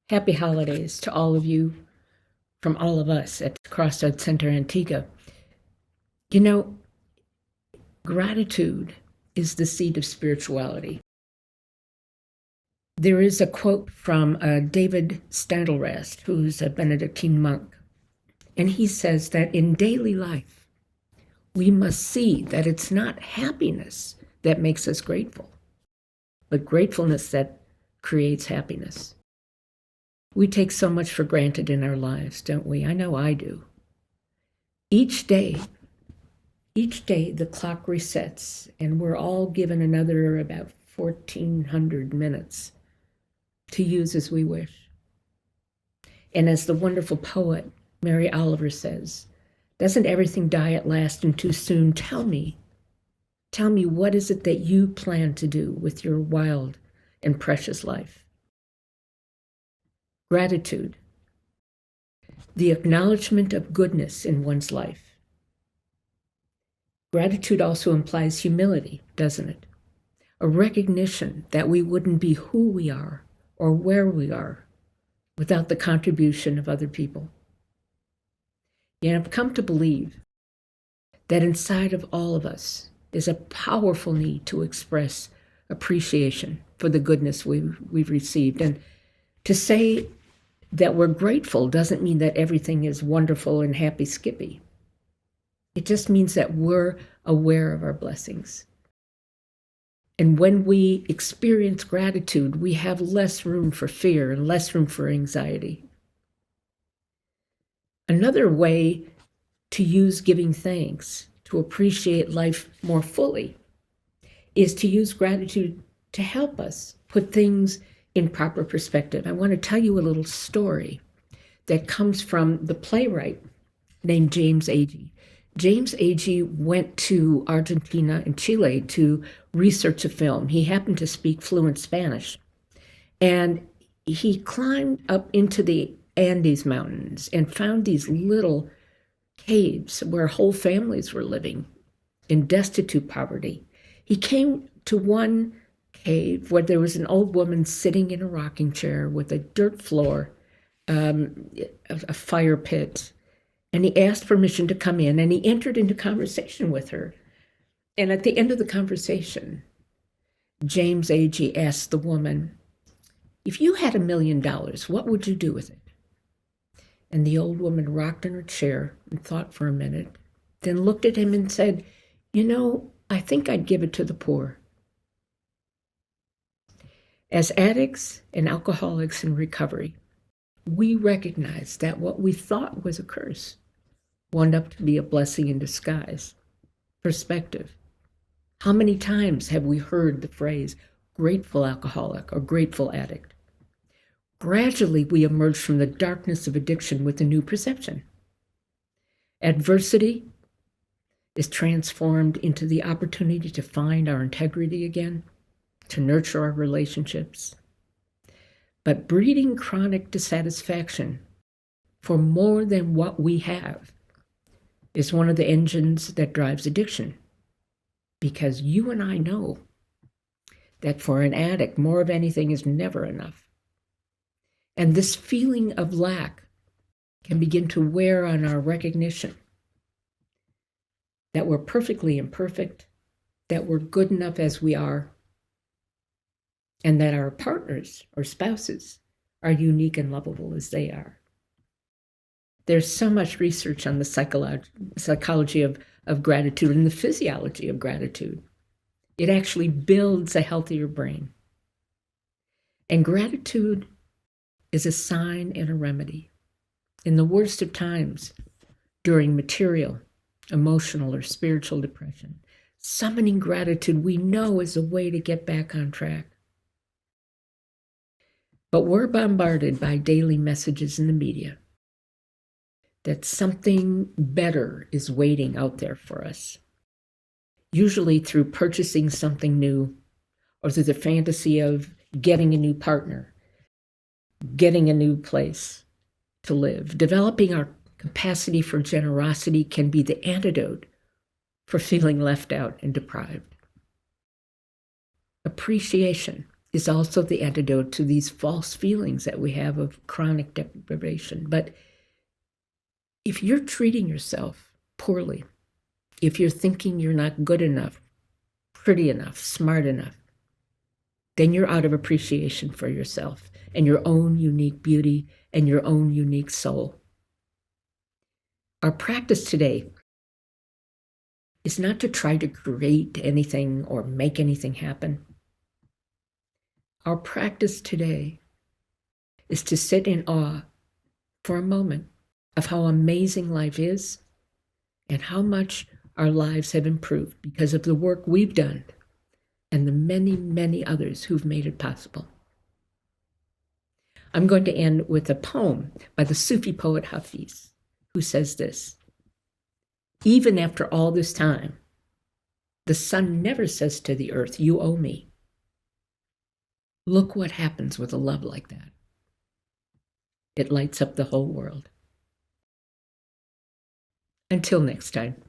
Happy holidays to all of you from all of us at Crossroads Centre Antigua. You know, gratitude is the seed of spirituality. There is a quote from David Standelrast, who's a Benedictine monk, and he says that in daily life, we must see that it's not happiness that makes us grateful, but gratefulness that creates happiness. We take so much for granted in our lives, don't we? I know I do. Each day the clock resets, and we're all given another about 1,400 minutes to use as we wish. And as the wonderful poet Mary Oliver says, doesn't everything die at last and too soon? Tell me, what is it that you plan to do with your wild and precious life? Gratitude, the acknowledgement of goodness in one's life. Gratitude also implies humility, doesn't it? A recognition that we wouldn't be who we are or where we are without the contribution of other people. Yet I've come to believe that inside of all of us is a powerful need to express appreciation for the goodness we've received. And to say that we're grateful doesn't mean that everything is wonderful and happy skippy. It just means that we're aware of our blessings. And when we experience gratitude, we have less room for fear and less room for anxiety. Another way to use giving thanks to appreciate life more fully is to use gratitude to help us put things in proper perspective. I want to tell you a little story that comes from the playwright named James Agee. James Agee went to Argentina and Chile to research a film. He happened to speak fluent Spanish. And he climbed up into the Andes Mountains and found these little caves where whole families were living in destitute poverty. He came to one cave where there was an old woman sitting in a rocking chair with a dirt floor, a fire pit, and he asked permission to come in, and he entered into conversation with her. And at the end of the conversation, James Agee asked the woman, "If you had $1 million, what would you do with it?" And the old woman rocked in her chair and thought for a minute, then looked at him and said, I think I'd give it to the poor." As addicts and alcoholics in recovery, we recognize that what we thought was a curse wound up to be a blessing in disguise. Perspective. How many times have we heard the phrase grateful alcoholic or grateful addict? Gradually, we emerge from the darkness of addiction with a new perception. Adversity is transformed into the opportunity to find our integrity again, to nurture our relationships. But breeding chronic dissatisfaction for more than what we have is one of the engines that drives addiction. Because you and I know that for an addict, more of anything is never enough. And this feeling of lack can begin to wear on our recognition that we're perfectly imperfect, that we're good enough as we are, and that our partners or spouses are unique and lovable as they are. There's so much research on the psychology of gratitude and the physiology of gratitude. It actually builds a healthier brain. And gratitude is a sign and a remedy. In the worst of times, during material, emotional, or spiritual depression, summoning gratitude we know is a way to get back on track. But we're bombarded by daily messages in the media that something better is waiting out there for us, usually through purchasing something new or through the fantasy of getting a new partner, getting a new place to live. Developing our capacity for generosity can be the antidote for feeling left out and deprived. Appreciation is also the antidote to these false feelings that we have of chronic deprivation. But if you're treating yourself poorly, if you're thinking you're not good enough, pretty enough, smart enough, then you're out of appreciation for yourself and your own unique beauty and your own unique soul. Our practice today is not to try to create anything or make anything happen. Our practice today is to sit in awe for a moment of how amazing life is and how much our lives have improved because of the work we've done and the many, many others who've made it possible. I'm going to end with a poem by the Sufi poet Hafiz, who says this: "Even after all this time, the sun never says to the earth, 'You owe me.' Look what happens with a love like that. It lights up the whole world." Until next time.